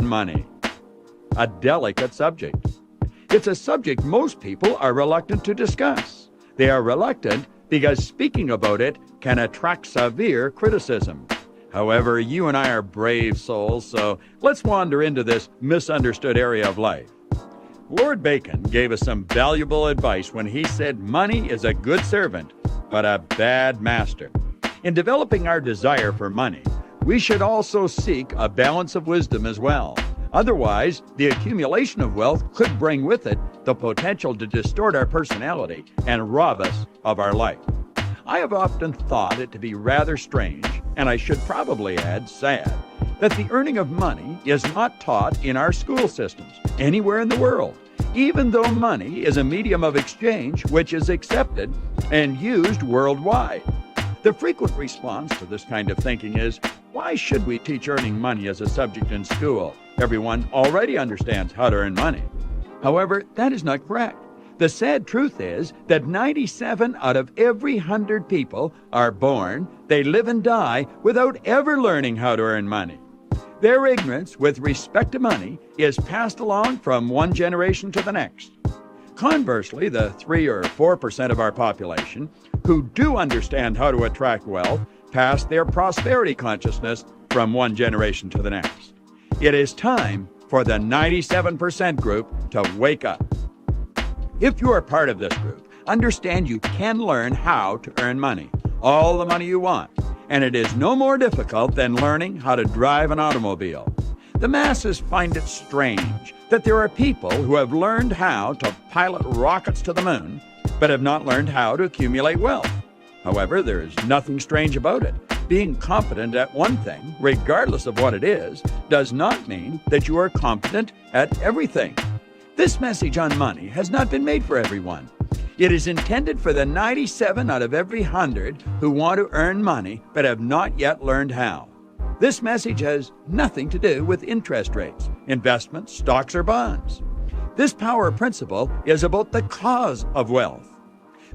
money. A delicate subject. It's a subject most people are reluctant to discuss. They are reluctant because speaking about it can attract severe criticism. However, you and I are brave souls, so let's wander into this misunderstood area of life. Lord Bacon gave us some valuable advice when he said money is a good servant, but a bad master. In developing our desire for money, we should also seek a balance of wisdom as well. Otherwise, the accumulation of wealth could bring with it the potential to distort our personality and rob us of our life. I have often thought it to be rather strange, and I should probably add sad, that the earning of money is not taught in our school systems anywhere in the world, even though money is a medium of exchange which is accepted and used worldwide. The frequent response to this kind of thinking is, why should we teach earning money as a subject in school? Everyone already understands how to earn money. However, that is not correct. The sad truth is that 97 out of every 100 people are born, they live and die without ever learning how to earn money. Their ignorance with respect to money is passed along from one generation to the next. Conversely, the 3 or 4% of our population who do understand how to attract wealth pass their prosperity consciousness from one generation to the next. It is time for the 97% group to wake up. If you are part of this group, understand you can learn how to earn money, all the money you want, and it is no more difficult than learning how to drive an automobile. The masses find it strange that there are people who have learned how to pilot rockets to the moon, but have not learned how to accumulate wealth. However, there is nothing strange about it. Being competent at one thing, regardless of what it is, does not mean that you are competent at everything. This message on money has not been made for everyone. It is intended for the 97 out of every 100 who want to earn money but have not yet learned how. This message has nothing to do with interest rates, investments, stocks, or bonds. This power principle is about the cause of wealth.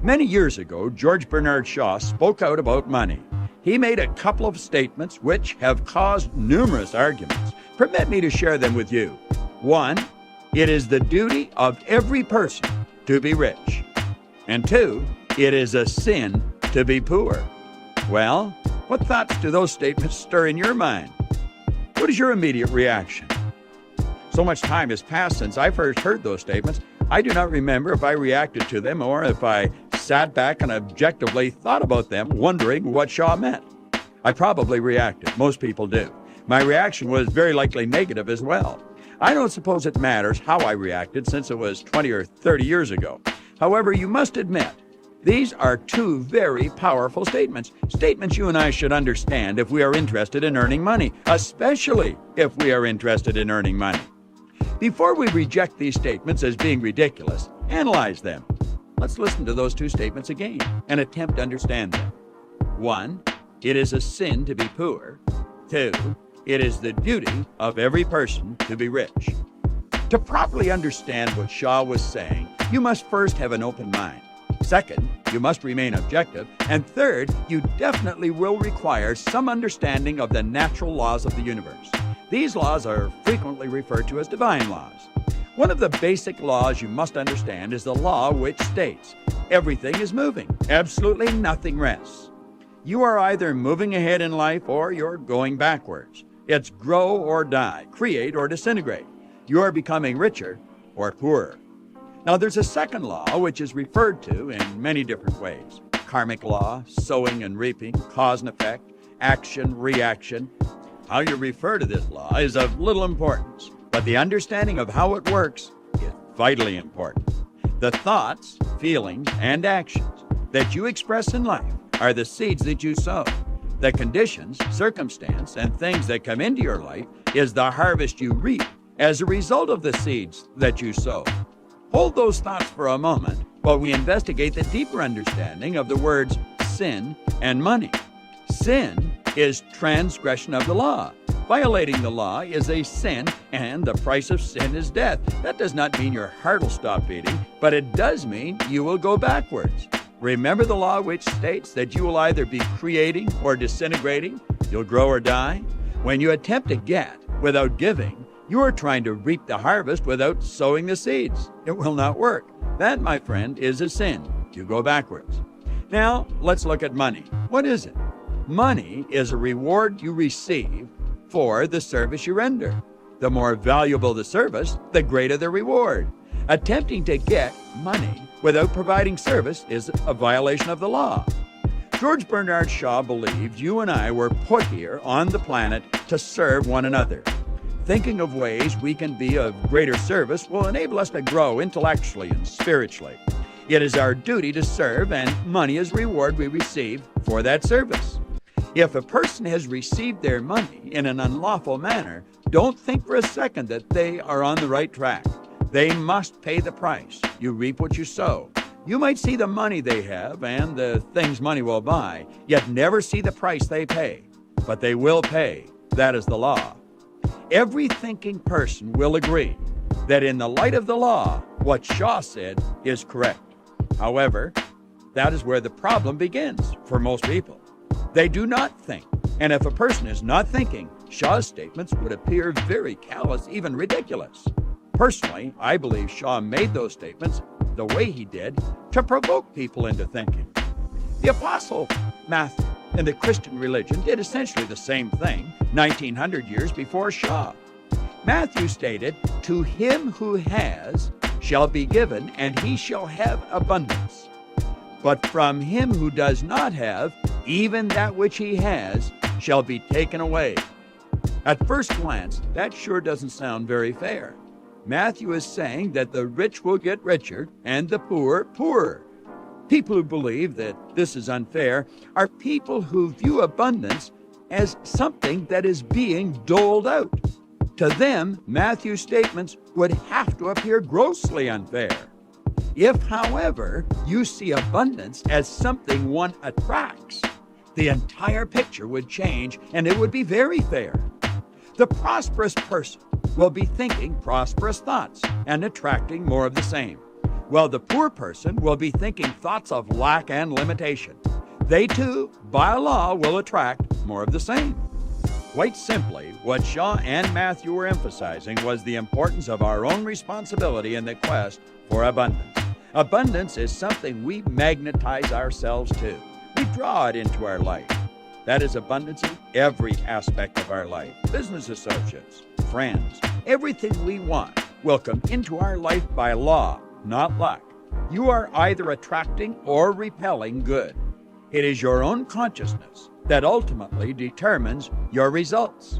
Many years ago, George Bernard Shaw spoke out about money. He made a couple of statements which have caused numerous arguments. Permit me to share them with you. 1, it is the duty of every person to be rich. And 2, it is a sin to be poor. Well, what thoughts do those statements stir in your mind? What is your immediate reaction? So much time has passed since I first heard those statements, I do not remember if I reacted to them or if I sat back and objectively thought about them, wondering what Shaw meant. I probably reacted. Most people do. My reaction was very likely negative as well. I don't suppose it matters how I reacted since it was 20 or 30 years ago. However, you must admit, these are two very powerful statements. Statements you and I should understand if we are interested in earning money, especially if we are interested in earning money. Before we reject these statements as being ridiculous, analyze them. Let's listen to those two statements again and attempt to understand them. 1, it is a sin to be poor. 2, it is the duty of every person to be rich. To properly understand what Shaw was saying, you must first have an open mind. Second, you must remain objective. And third, you definitely will require some understanding of the natural laws of the universe. These laws are frequently referred to as divine laws. One of the basic laws you must understand is the law which states, everything is moving, absolutely nothing rests. You are either moving ahead in life or you're going backwards. It's grow or die, create or disintegrate. You are becoming richer or poorer. Now there's a second law which is referred to in many different ways. Karmic law, sowing and reaping, cause and effect, action, reaction. How you refer to this law is of little importance, but the understanding of how it works is vitally important. The thoughts, feelings, and actions that you express in life are the seeds that you sow. The conditions, circumstance, and things that come into your life is the harvest you reap as a result of the seeds that you sow. Hold those thoughts for a moment while we investigate the deeper understanding of the words sin and money. Sin is transgression of the law. Violating the law is a sin, and the price of sin is death. That does not mean your heart will stop beating, but it does mean you will go backwards. Remember the law which states that you will either be creating or disintegrating, you'll grow or die. When you attempt to get without giving, You are trying to reap the harvest without sowing the seeds. It will not work. That, my friend, is a sin. You go backwards. Now, let's look at money. What is it? Money is a reward you receive for the service you render. The more valuable the service, the greater the reward. Attempting to get money without providing service is a violation of the law. George Bernard Shaw believed you and I were put here on the planet to serve one another. Thinking of ways we can be of greater service will enable us to grow intellectually and spiritually. It is our duty to serve, and money is reward we receive for that service. If a person has received their money in an unlawful manner, don't think for a second that they are on the right track. They must pay the price. You reap what you sow. You might see the money they have and the things money will buy, yet never see the price they pay. But they will pay. That is the law. Every thinking person will agree that in the light of the law, what Shaw said is correct. However, that is where the problem begins for most people. They do not think, and if a person is not thinking, Shaw's statements would appear very callous, even ridiculous. Personally, I believe Shaw made those statements the way he did to provoke people into thinking. The Apostle Matthew and the Christian religion did essentially the same thing 1900 years before Shaw. Matthew stated, "To him who has shall be given, and he shall have abundance. But from him who does not have, even that which he has shall be taken away." At first glance, that sure doesn't sound very fair. Matthew is saying that the rich will get richer and the poor poorer. People who believe that this is unfair are people who view abundance as something that is being doled out. To them, Matthew's statements would have to appear grossly unfair. If, however, you see abundance as something one attracts, the entire picture would change and it would be very fair. The prosperous person will be thinking prosperous thoughts and attracting more of the same, while the poor person will be thinking thoughts of lack and limitation. They too, by law, will attract more of the same. Quite simply, what Shaw and Matthew were emphasizing was the importance of our own responsibility in the quest for abundance. Abundance is something we magnetize ourselves to. We draw it into our life. That is abundance in every aspect of our life. Business associates, friends, everything we want will come into our life by law, not luck. You are either attracting or repelling good. It is your own consciousness that ultimately determines your results.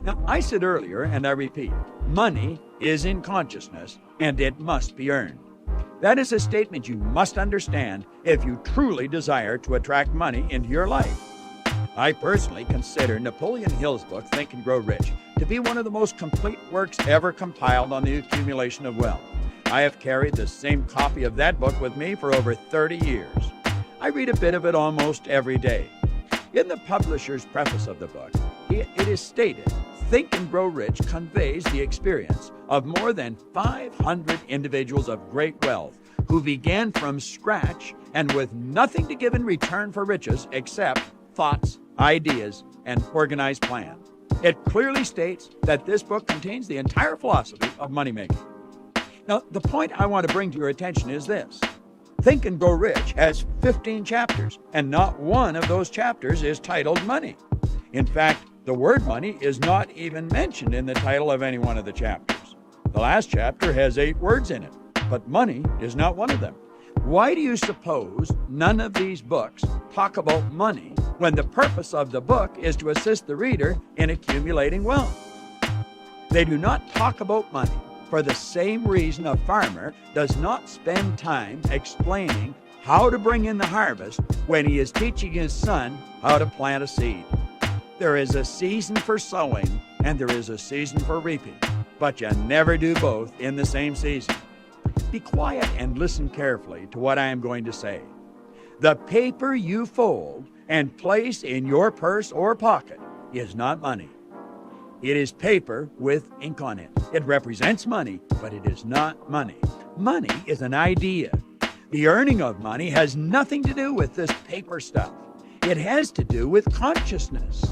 Now, I said earlier, and I repeat, money is in consciousness and it must be earned. That is a statement you must understand if you truly desire to attract money into your life. I personally consider Napoleon Hill's book, Think and Grow Rich, to be one of the most complete works ever compiled on the accumulation of wealth. I have carried the same copy of that book with me for over 30 years. I read a bit of it almost every day. In the publisher's preface of the book, it is stated, Think and Grow Rich conveys the experience of more than 500 individuals of great wealth who began from scratch and with nothing to give in return for riches except thoughts, ideas, and organized plan. It clearly states that this book contains the entire philosophy of money making. Now, the point I want to bring to your attention is this. Think and Grow Rich has 15 chapters, and not one of those chapters is titled Money. In fact, the word money is not even mentioned in the title of any one of the chapters. The last chapter has 8 words in it, but money is not one of them. Why do you suppose none of these books talk about money when the purpose of the book is to assist the reader in accumulating wealth? They do not talk about money for the same reason a farmer does not spend time explaining how to bring in the harvest when he is teaching his son how to plant a seed. There is a season for sowing and there is a season for reaping, but you never do both in the same season. Be quiet and listen carefully to what I am going to say. The paper you fold and place in your purse or pocket is not money. It is paper with ink on it. It represents money, but it is not money. Money is an idea. The earning of money has nothing to do with this paper stuff. It has to do with consciousness.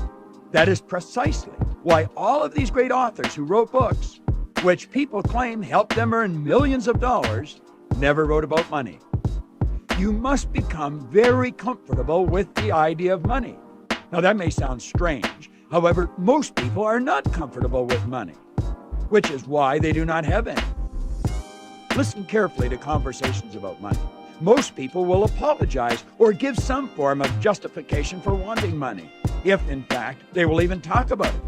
That is precisely why all of these great authors who wrote books, which people claim helped them earn millions of dollars, never wrote about money. You must become very comfortable with the idea of money. Now, that may sound strange. However, most people are not comfortable with money, which is why they do not have any. Listen carefully to conversations about money. Most people will apologize or give some form of justification for wanting money, if in fact they will even talk about it.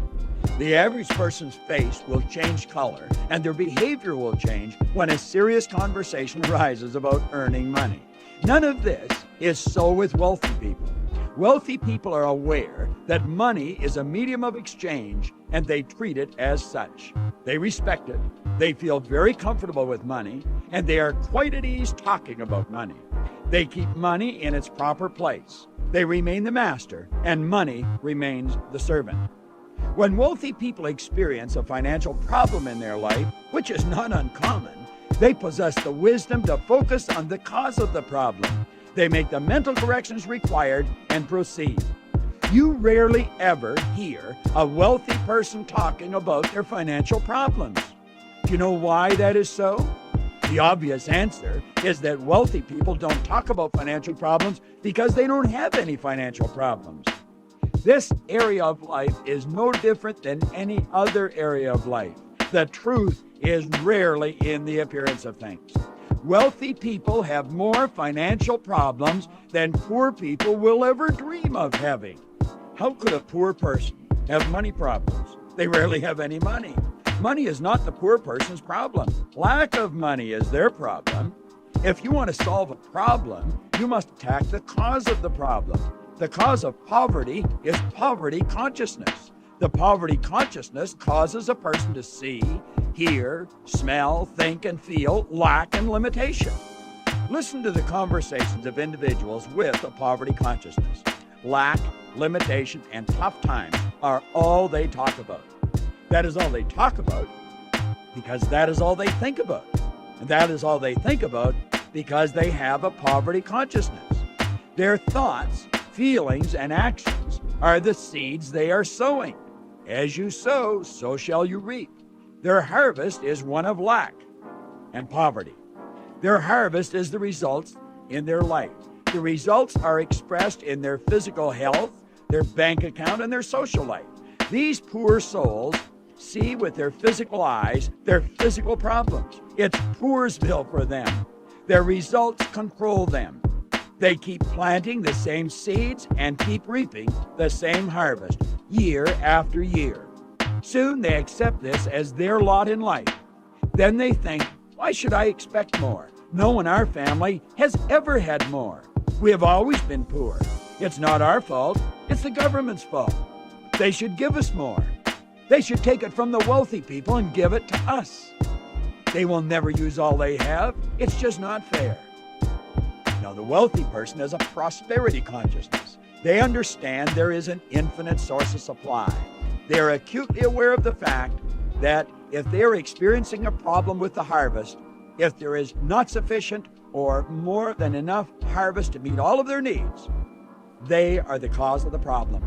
The average person's face will change color and their behavior will change when a serious conversation arises about earning money. None of this is so with wealthy people. Wealthy people are aware that money is a medium of exchange and they treat it as such. They respect it, they feel very comfortable with money, and they are quite at ease talking about money. They keep money in its proper place. They remain the master, and money remains the servant. When wealthy people experience a financial problem in their life, which is not uncommon, they possess the wisdom to focus on the cause of the problem. They make the mental corrections required and proceed. You rarely ever hear a wealthy person talking about their financial problems. Do you know why that is so? The obvious answer is that wealthy people don't talk about financial problems because they don't have any financial problems. This area of life is no different than any other area of life. The truth is rarely in the appearance of things. Wealthy people have more financial problems than poor people will ever dream of having. How could a poor person have money problems? They rarely have any money. Money is not the poor person's problem. Lack of money is their problem. If you want to solve a problem, you must attack the cause of the problem. The cause of poverty is poverty consciousness. The poverty consciousness causes a person to see, hear, smell, think, and feel lack and limitation. Listen to the conversations of individuals with a poverty consciousness. Lack, limitation, and tough times are all they talk about. That is all they talk about because that is all they think about. And that is all they think about because they have a poverty consciousness. Their thoughts, feelings, and actions are the seeds they are sowing. As you sow, so shall you reap. Their harvest is one of lack and poverty. Their harvest is the results in their life. The results are expressed in their physical health, their bank account, and their social life. These poor souls see with their physical eyes their physical problems. It's Poorsville for them. Their results control them. They keep planting the same seeds and keep reaping the same harvest year after year. Soon they accept this as their lot in life. Then they think, why should I expect more? No one in our family has ever had more. We have always been poor. It's not our fault. It's the government's fault. They should give us more. They should take it from the wealthy people and give it to us. They will never use all they have. It's just not fair. Now, the wealthy person has a prosperity consciousness. They understand there is an infinite source of supply. They are acutely aware of the fact that if they are experiencing a problem with the harvest, if there is not sufficient or more than enough harvest to meet all of their needs, they are the cause of the problem.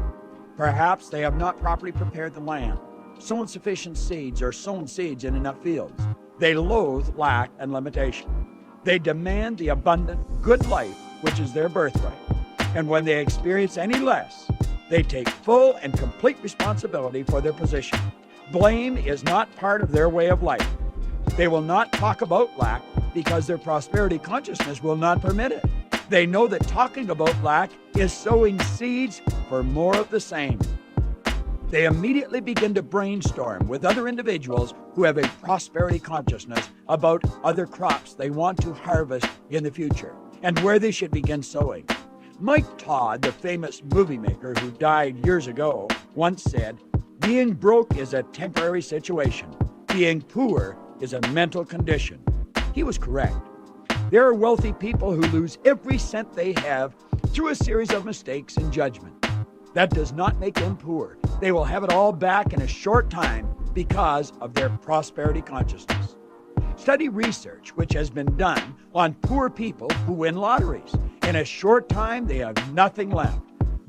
Perhaps they have not properly prepared the land, sown sufficient seeds, or sown seeds in enough fields. They loathe lack and limitation. They demand the abundant, good life, which is their birthright. And when they experience any less, they take full and complete responsibility for their position. Blame is not part of their way of life. They will not talk about lack because their prosperity consciousness will not permit it. They know that talking about lack is sowing seeds for more of the same. They immediately begin to brainstorm with other individuals who have a prosperity consciousness about other crops they want to harvest in the future and where they should begin sowing. Mike Todd, the famous movie maker who died years ago, once said, "Being broke is a temporary situation. Being poor is a mental condition." He was correct. There are wealthy people who lose every cent they have through a series of mistakes in judgment. That does not make them poor. They will have it all back in a short time because of their prosperity consciousness. Study research which has been done on poor people who win lotteries. In a short time, they have nothing left.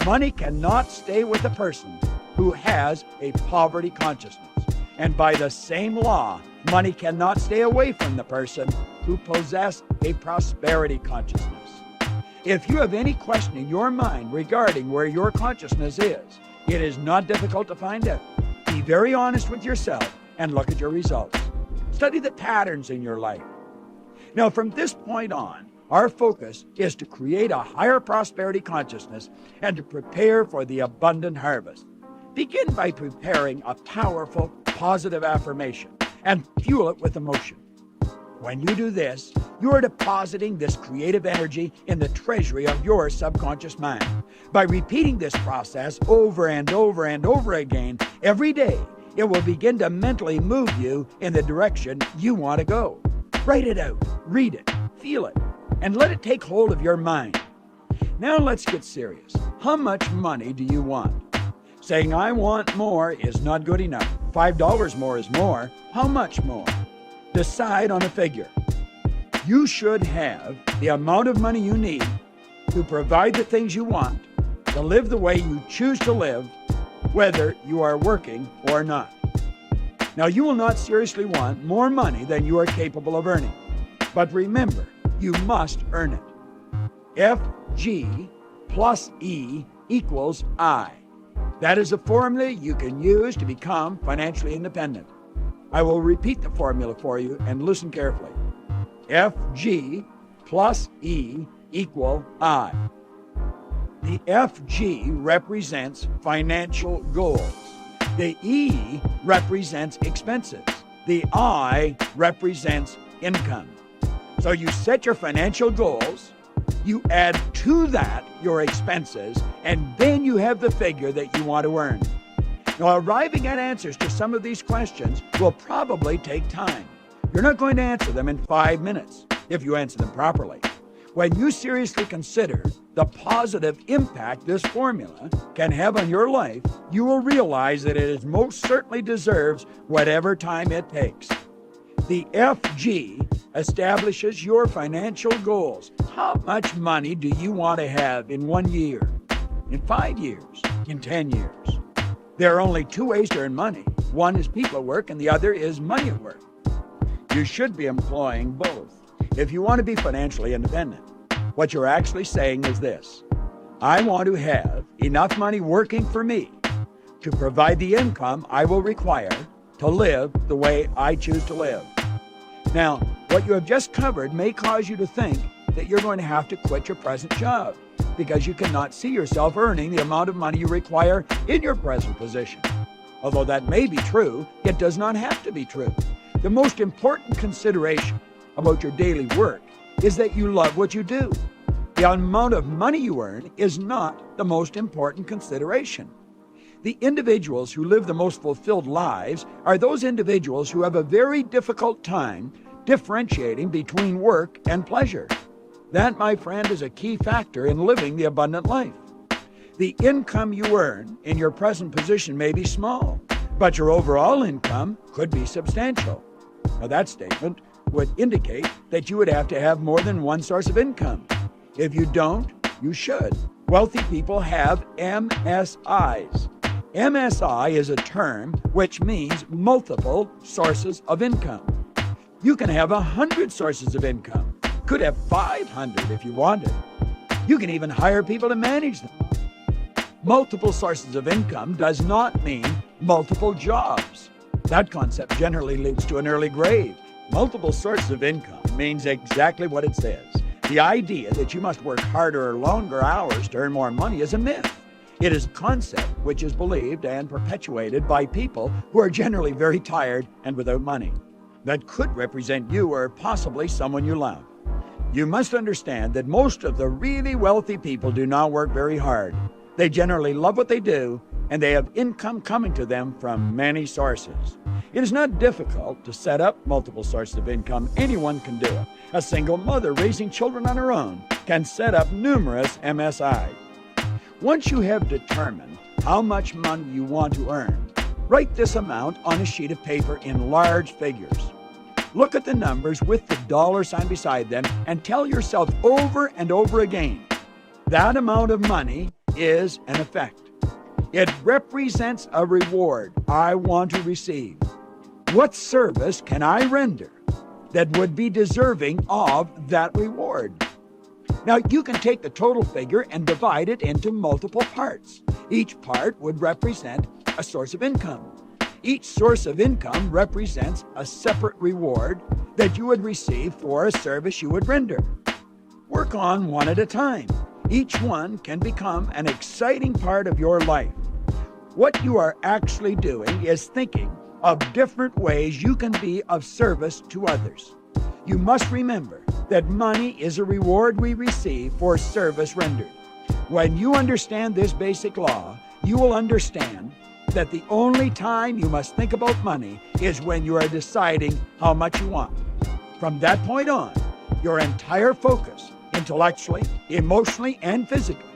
Money cannot stay with a person who has a poverty consciousness. And by the same law, money cannot stay away from the person who possesses a prosperity consciousness. If you have any question in your mind regarding where your consciousness is, it is not difficult to find out. Be very honest with yourself and look at your results. Study the patterns in your life. Now, from this point on, our focus is to create a higher prosperity consciousness and to prepare for the abundant harvest. Begin by preparing a powerful, positive affirmation and fuel it with emotion. When you do this, you are depositing this creative energy in the treasury of your subconscious mind. By repeating this process over and over and over again every day, it will begin to mentally move you in the direction you want to go. Write it out, read it, feel it, and let it take hold of your mind. Now let's get serious. How much money do you want? Saying I want more is not good enough. $5 more is more. How much more? Decide on a figure. You should have the amount of money you need to provide the things you want, to live the way you choose to live, whether you are working or not. Now, you will not seriously want more money than you are capable of earning. But remember, you must earn it. FG plus E equals I. That is a formula you can use to become financially independent. I will repeat the formula for you and listen carefully. FG plus E equal I. The FG represents financial goals. The E represents expenses. The I represents income. So you set your financial goals, you add to that your expenses, and then you have the figure that you want to earn. Now, arriving at answers to some of these questions will probably take time. You're not going to answer them in 5 minutes if you answer them properly. When you seriously consider the positive impact this formula can have on your life, you will realize that it most certainly deserves whatever time it takes. The FG establishes your financial goals. How much money do you want to have in 1 year, in 5 years, in 10 years? There are only two ways to earn money. One is people at work and the other is money at work. You should be employing both if you want to be financially independent. What you're actually saying is this: I want to have enough money working for me to provide the income I will require to live the way I choose to live. Now, what you have just covered may cause you to think that you're going to have to quit your present job because you cannot see yourself earning the amount of money you require in your present position. Although that may be true, it does not have to be true. The most important consideration about your daily work is that you love what you do. The amount of money you earn is not the most important consideration. The individuals who live the most fulfilled lives are those individuals who have a very difficult time differentiating between work and pleasure. That, my friend, is a key factor in living the abundant life. The income you earn in your present position may be small, but your overall income could be substantial. Now, that statement would indicate that you would have to have more than one source of income. If you don't, you should. Wealthy people have MSIs. MSI is a term which means multiple sources of income. You can have 100 sources of income. Could have 500 if you wanted. You can even hire people to manage them. Multiple sources of income does not mean multiple jobs. That concept generally leads to an early grave. Multiple sources of income means exactly what it says. The idea that you must work harder or longer hours to earn more money is a myth. It is a concept which is believed and perpetuated by people who are generally very tired and without money. That could represent you or possibly someone you love. You must understand that most of the really wealthy people do not work very hard. They generally love what they do, and they have income coming to them from many sources. It is not difficult to set up multiple sources of income. Anyone can do it. A single mother raising children on her own can set up numerous MSIs. Once you have determined how much money you want to earn, write this amount on a sheet of paper in large figures. Look at the numbers with the dollar sign beside them and tell yourself over and over again, that amount of money is an effect. It represents a reward I want to receive. What service can I render that would be deserving of that reward? Now, you can take the total figure and divide it into multiple parts. Each part would represent a source of income. Each source of income represents a separate reward that you would receive for a service you would render. Work on one at a time. Each one can become an exciting part of your life. What you are actually doing is thinking of different ways you can be of service to others. You must remember that money is a reward we receive for service rendered. When you understand this basic law, you will understand that the only time you must think about money is when you are deciding how much you want. From that point on, your entire focus, intellectually, emotionally, and physically,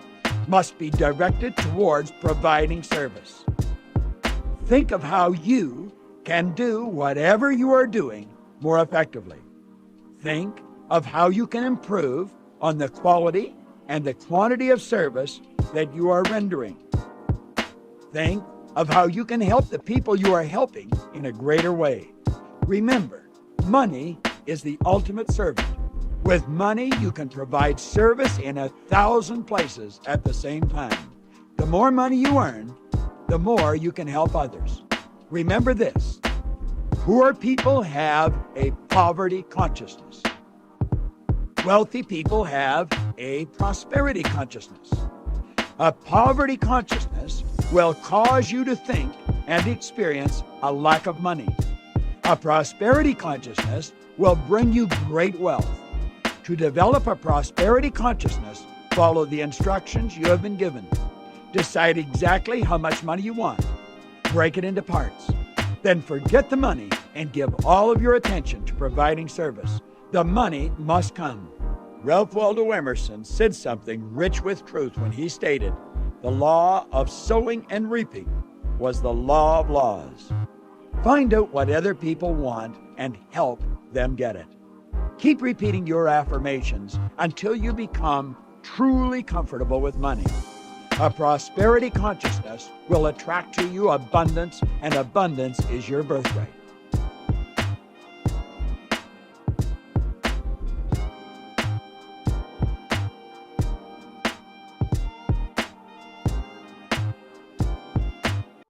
must be directed towards providing service. Think of how you can do whatever you are doing more effectively. Think of how you can improve on the quality and the quantity of service that you are rendering. Think of how you can help the people you are helping in a greater way. Remember, money is the ultimate servant. With money, you can provide service in 1,000 places at the same time. The more money you earn, the more you can help others. Remember this: poor people have a poverty consciousness. Wealthy people have a prosperity consciousness. A poverty consciousness will cause you to think and experience a lack of money. A prosperity consciousness will bring you great wealth. To develop a prosperity consciousness, follow the instructions you have been given. Decide exactly how much money you want. Break it into parts. Then forget the money and give all of your attention to providing service. The money must come. Ralph Waldo Emerson said something rich with truth when he stated, "The law of sowing and reaping was the law of laws." Find out what other people want and help them get it. Keep repeating your affirmations until you become truly comfortable with money. A prosperity consciousness will attract to you abundance, and abundance is your birthright.